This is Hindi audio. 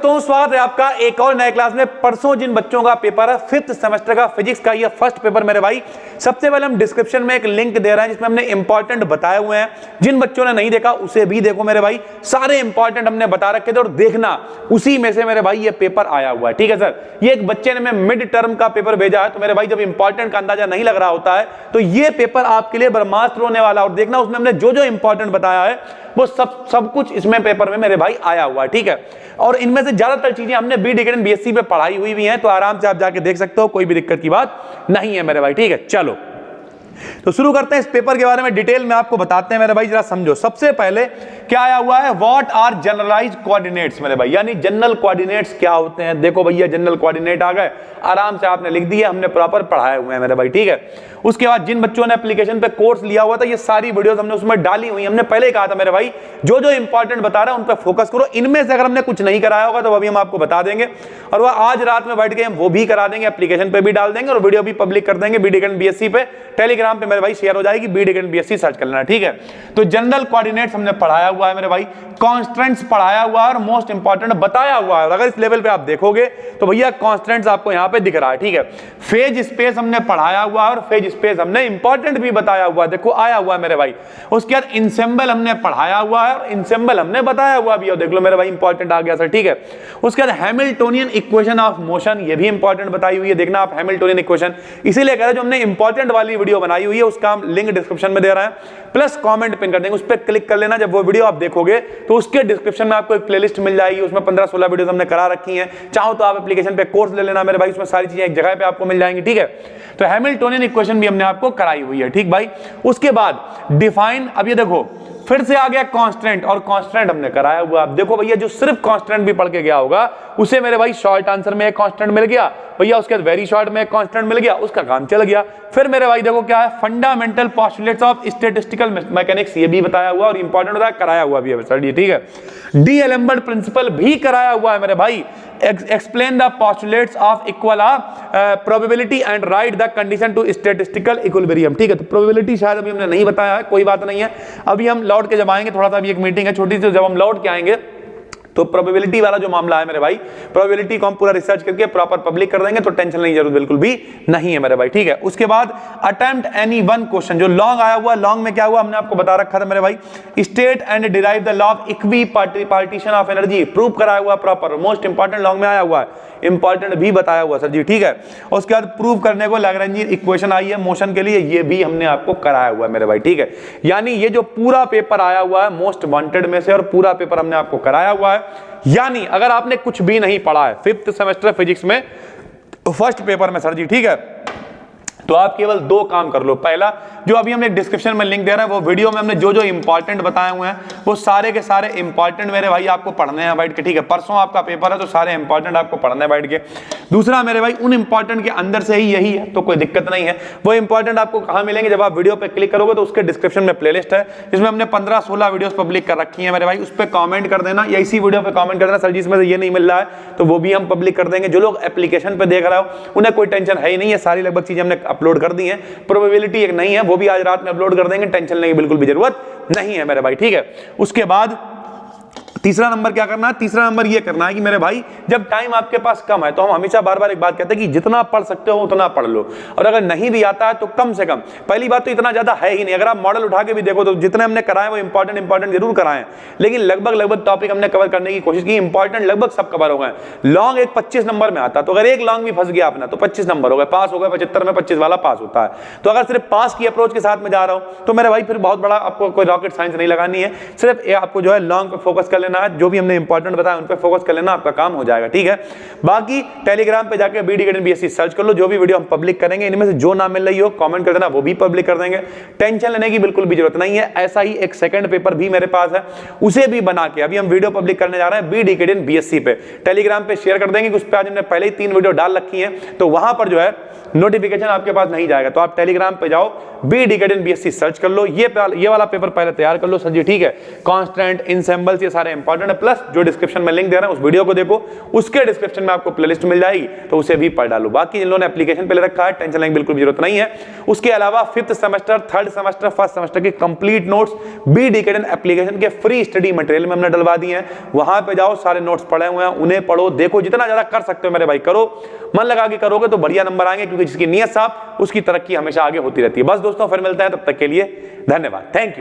तो स्वागत है आपका एक और नए क्लास में। परसों जिन बच्चों का पेपर है 5th सेमेस्टर का फिजिक्स का, ये फर्स्ट पेपर मेरे भाई। सबसे पहले हम डिस्क्रिप्शन में एक लिंक दे रहे हैं जिसमें हमने इंपॉर्टेंट बताए हुए हैं। जिन बच्चों ने नहीं देखा उसे भी देखो मेरे भाई, सारे इंपॉर्टेंट हमने बता रखे थे और देखना उसी में से मेरे भाई ये पेपर आया हुआ है। ठीक है सर, ये एक बच्चे ने मैं मिड टर्म का पेपर भेजा है, तो मेरे भाई जब इंपॉर्टेंट का अंदाजा नहीं लग रहा होता है तो ये पेपर आपके लिए ब्रह्मास्त्र होने वाला। और देखना उसमें हमने जो जो इंपॉर्टेंट बताया है वो सब कुछ इसमें पेपर में मेरे भाई आया हुआ है। ठीक है, और इनमें से ज्यादातर चीजें हमने बी डिग्री बीएससी पे पढ़ाई हुई भी हैं, तो आराम से आप जाके देख सकते हो, कोई भी दिक्कत की बात नहीं है मेरे भाई। ठीक है, चलो तो शुरू करते हैं। इस पेपर के बारे में डिटेल में आपको बताते हैं मेरे भाई, जरा समझो। सबसे पहले क्या आया हुआ है, व्हाट आर जनरलाइज्ड कोऑर्डिनेट्स मेरे भाई, यानी जनरल कोऑर्डिनेट्स क्या होते हैं। देखो भैया जनरल कोऑर्डिनेट आ गए, आराम से आपने लिख दिए, हमने प्रॉपर पढ़ाए हुए हैं मेरे भाई। ठीक है, उसके बाद जिन बच्चों ने एप्लीकेशन पे कोर्स लिया हुआ था, ये सारी वीडियोस हमने उसमें डाली हुई। हमने पहले ही कहा था मेरे भाई, जो जो इंपॉर्टेंट बता रहा है उन पर फोकस करो। इनमें से अगर हमने कुछ नहीं कराया होगा तो अभी हम आपको बता देंगे, और वह आज रात में बैठ के हम वो भी करा देंगे, एप्लीकेशन पे भी डाल देंगे और वीडियो भी पब्लिक कर देंगे। बी डिग्री बीएससी पे टेलीग्राम पे मेरे भाई शेयर हो जाएगी, बी डिग्री बीएससी सर्च कर लेना। ठीक है, तो जनरल कोऑर्डिनेट्स हमने पढ़ाया हुआ है मेरे भाई, कांस्टेंट्स पढ़ाया हुआ है और मोस्ट इंपॉर्टेंट बताया हुआ है। अगर इस लेवल पे आप देखोगे तो भैया कांस्टेंट्स आपको यहां पे दिख रहा है। ठीक है, फेज स्पेस हमने पढ़ाया हुआ है और फेज स्पेस हमने इंपॉर्टेंट भी बताया हुआ है, देखो आया हुआ है मेरे भाई। उसके बाद इंसेंबल हमने पढ़ाया हुआ है और इंसेंबल हमने बताया हुआ भी है, देख लो मेरे भाई इंपॉर्टेंट आ गया सर। ठीक है, उसके बाद हैमिल्टोनियन इक्वेशन ऑफ मोशन, ये भी इंपॉर्टेंट बताई हुई है, देखना आप हैमिल्टोनियन इक्वेशन। इसीलिए कह रहे जो हमने इंपॉर्टेंट वाली वीडियो बनाई हुई है उसका हम लिंक डिस्क्रिप्शन में दे रहे हैं, प्लस कमेंट पिन कर देंगे, उस पर क्लिक कर लेना। जब वो वीडियो आप देखोगे तो उसके डिस्क्रिप्शन में आपको एक प्लेलिस्ट मिल जाएगी, उसमें 15-16 वीडियोस हमने करा रखी हैं। चाहो तो आप एप्लीकेशन पे कोर्स ले लेना मेरे भाई, उसमें सारी चीजें एक जगह पे आपको मिल जाएंगी। ठीक है, तो हैमिल्टोनियन इक्वेशन भी हमने आपको कराई हुई है। ठीक भाई, उसके बाद डिफाइन, अब ये देखो फिर से आ गया कांस्टेंट, और कांस्टेंट हमने कराया हुआ। अब देखो भैया जो सिर्फ कांस्टेंट भी पढ़ के गया होगा उसे मेरे भाई शॉर्ट आंसर में एक कांस्टेंट मिल गया भैया, उसके बाद वेरी शॉर्ट में एक कांस्टेंट मिल गया, उसका काम चल गया। फिर मेरे भाई देखो क्या है, fundamental postulates of statistical mechanics, ये भी बताया हुआ और इंपॉर्टेंट बताया, कराया हुआ भी है सर। ठीक है, डी एलेम्बर्ट प्रिंसिपल भी कराया हुआ है मेरे भाई। Explain the postulates of equal probability and write the condition to statistical equilibrium. ठीक है, तो प्रोबेबिलिटी शायद अभी हमने नहीं बताया है, कोई बात नहीं है, अभी हम लौट के जब आएंगे, थोड़ा सा अभी एक मीटिंग है छोटी सी, जब हम लौट के आएंगे तो प्रोबेबिलिटी वाला जो मामला है मेरे भाई, प्रोबेबिलिटी को हम पूरा रिसर्च करके प्रॉपर पब्लिक कर देंगे, तो टेंशन नहीं जरूरत बिल्कुल भी नहीं है मेरे भाई। ठीक है, उसके बाद अटेम्प्ट एनी वन क्वेश्चन, जो लॉन्ग आया हुआ, लॉन्ग में क्या हुआ हमने आपको बता रखा था मेरे भाई, state and derive the law of equi partition of energy, prove कराया हुआ प्रॉपर, मोस्ट इंपॉर्टेंट लॉन्ग में आया हुआ है, इंपॉर्टेंट भी बताया हुआ सर जी। ठीक है, उसके बाद प्रूव करने को लैग्रेंज इक्वेशन आई है मोशन के लिए, ये भी हमने आपको कराया हुआ है मेरे भाई। ठीक है, यानी ये जो पूरा पेपर आया हुआ है मोस्ट वांटेड में से, और पूरा पेपर हमने आपको कराया हुआ है। यानी अगर आपने कुछ भी नहीं पढ़ा है 5th सेमेस्टर फिजिक्स में फर्स्ट पेपर में सर जी, ठीक है, तो आप केवल दो काम कर लो। पहला, जो अभी हम एक डिस्क्रिप्शन में लिंक दे रहे हैं, वो वीडियो में हमने जो जो इंपॉर्टेंट बताए हुए हैं वो सारे के सारे इंपॉर्टेंट मेरे भाई आपको पढ़ने हैं बैठ के। ठीक है, परसों आपका पेपर है तो सारे इंपॉर्टेंट आपको पढ़ने हैं बैठ के। दूसरा मेरे भाई, उन इंपॉर्टेंट के अंदर से ही यही है तो कोई दिक्कत नहीं है। वो इंपॉर्टेंट आपको कहाँ मिलेंगे, जब आप वीडियो पे क्लिक करोगे तो उसके डिस्क्रिप्शन में प्लेलिस्ट है, जिसमें हमने 15-16 वीडियोस पब्लिक कर रखी है मेरे भाई। उस पर कमेंट कर देना, या इसी वीडियो पे कमेंट कर देना सर जी इसमें से ये नहीं मिल रहा है, तो वो भी हम पब्लिक कर देंगे। जो लोग एप्लीकेशन पे देख रहे हो उन्हें कोई टेंशन है ही नहीं है, सारी लगभग चीजें हमने अपलोड कर दी है। प्रोबेबिलिटी एक नहीं है, वो भी आज रात में अपलोड कर देंगे, टेंशन लेने की बिल्कुल भी जरूरत नहीं है मेरे भाई। ठीक है, उसके बाद तीसरा नंबर क्या करना है, तीसरा नंबर ये करना है कि मेरे भाई जब टाइम आपके पास कम है तो हम हमेशा बार बार एक बात कहते हैं कि जितना पढ़ सकते हो उतना पढ़ लो, और अगर नहीं भी आता है तो कम से कम, पहली बात तो इतना ज्यादा है ही नहीं। अगर आप मॉडल उठा के भी देखो तो जितने हमने कराए वो इंपॉर्टेंट जरूर कराए, लेकिन लगभग टॉपिक हमने कवर करने की कोशिश की, इंपॉर्टेंट लगभग सब कवर हो गए। लॉन्ग एक 25 नंबर में आता, तो अगर एक लॉन्ग भी फंस गया अपना तो 25 नंबर हो गए, पास हो गए। 75 में 25 वाला पास होता है। तो अगर सिर्फ पास की अप्रोच के साथ में जा रहा हूं तो मेरे भाई फिर बहुत बड़ा आपको कोई रॉकेट साइंस नहीं लगानी है, सिर्फ आपको जो है लॉन्ग पे फोकस कर लेना है, जो भी हमने इंपॉर्टेंट बताया उन पे फोकस कर लेना, आपका काम हो जाएगा। ठीक है, बाकी टेलीग्राम पे जाके बी डिग्री बीएससी सर्च कर लो, जो भी वीडियो हम पब्लिक करेंगे इनमें से जो ना मिल रही हो कमेंट कर देना, वो भी पब्लिक कर देंगे। टेंशन लेने की बिल्कुल भी जरूरत नहीं है। ऐसा ही एक सेकंड पेपर भी मेरे पास है, उसे भी बना के अभी हम वीडियो पब्लिक करने जा रहे हैं बी डिग्री बीएससी पे, टेलीग्राम पे शेयर कर देंगे। उस पे आज हमने पहले ही 3 वीडियो डाल रखी है, तो वहां पर जो है नोटिफिकेशन आपके पास नहीं जाएगा, तो आप टेलीग्राम पे जाओ, बी डिग्री बीएससी सर्च कर लो, ये वाला पेपर पहले तैयार कर लो सर जी। ठीक है, कांस्टेंट, इंसेंबल्स, ये सारे इंपॉर्टेंट है। प्लस जो डिस्क्रिप्शन में लिंक दे रहा हूं उस वीडियो को देखो, उसके डिस्क्रिप्शन में आपको प्लेलिस्ट मिल जाएगी, तो उसे भी पढ़ डालो। बाकी जिन लोगों ने एप्लीकेशन पे ले रखा है टेंशन लेने की बिल्कुल जरूरत नहीं है। उसके अलावा 5th semester, 3rd semester, 1st semester के कंप्लीट नोट्स बी डिकेडन एप्लीकेशन के फ्री स्टडी मटेरियल में हमने डलवा दिए हैं। वहां पे जाओ, सारे नोट्स पढ़े हुए हैं, उन्हें पढ़ो, देखो, जितना ज्यादा कर सकते हो मेरे भाई करो। मन लगा के करोगे तो बढ़िया नंबर आएंगे, क्योंकि जिसकी नीयत साफ उसकी तरक्की हमेशा आगे होती रहती है। बस दोस्तों, फिर मिलते हैं, तब तक के लिए धन्यवाद, थैंक यू।